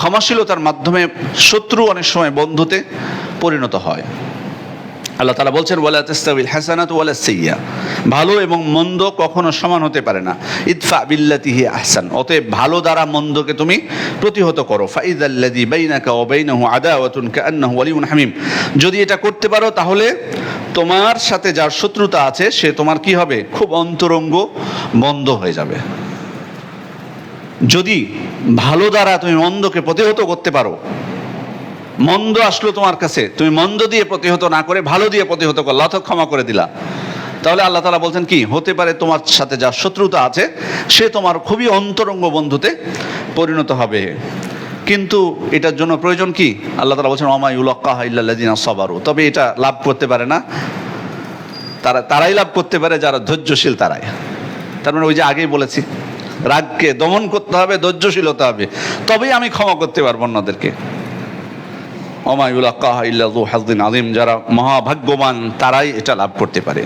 ক্ষমাশীলতার মাধ্যমে শত্রু অনেক সময় বন্ধুতে পরিণত হয়। আল্লাহ তাআলা বলছেন ওয়ালা তাস্তাবিল হাসানাতু ওয়ালা সাইয়্যা, ভালো এবং মন্দ কখনো সমান হতে পারে না। ইদফা বিল্লাতি হি আহসান, অতএব ভালো দ্বারা মন্দকে তুমি প্রতিহত করো। ফাইযাল্লাযী বাইনাকা ওয়া বাইনাহু আদাওয়াতুন কাআন্নাহু ওয়ালিয়্যুন হামীম, যদি এটা করতে পারো তাহলে তোমার সাথে যার শত্রুতা আছে সে তোমার কি হবে, খুব অন্তরঙ্গ বন্ধ হয়ে যাবে। যদি ভালো দ্বারা তুমি মন্দকে প্রতিহত করতে পারো, মন্দ আসলো তোমার কাছে, তুমি মন্দ দিয়ে প্রতিহত না করে ভালো দিয়ে প্রতিহত করলা অথবা ক্ষমা করে দিলা, তাহলে আল্লাহ তাআলা বলছেন কি হতে পারে, তোমার সাথে যার শত্রুতা আছে সে তোমার খুবই অন্তরঙ্গ বন্ধুতে পরিণত হবে। কিন্তু এটার জন্য প্রয়োজন কি? আল্লাহ তাআলা বলছেন ওয়া মা ইউলাক্কাহা ইল্লাল্লাযিনা সাবারু, তবে এটা লাভ করতে পারে না তারাই লাভ করতে পারে যারা ধৈর্যশীল, তারাই। তার মানে ওই যে আগেই বলেছি, রাগকে দমন করতে হবে, ধৈর্যশীল হতে হবে, তবেই আমি ক্ষমা করতে পারবো অন্যদেরকে। ওয়া মা ইউলাক্কাহা ইল্লা যু হাযযিন আযীম, যারা মহাভাগ্যবান তারাই এটা লাভ করতে পারে।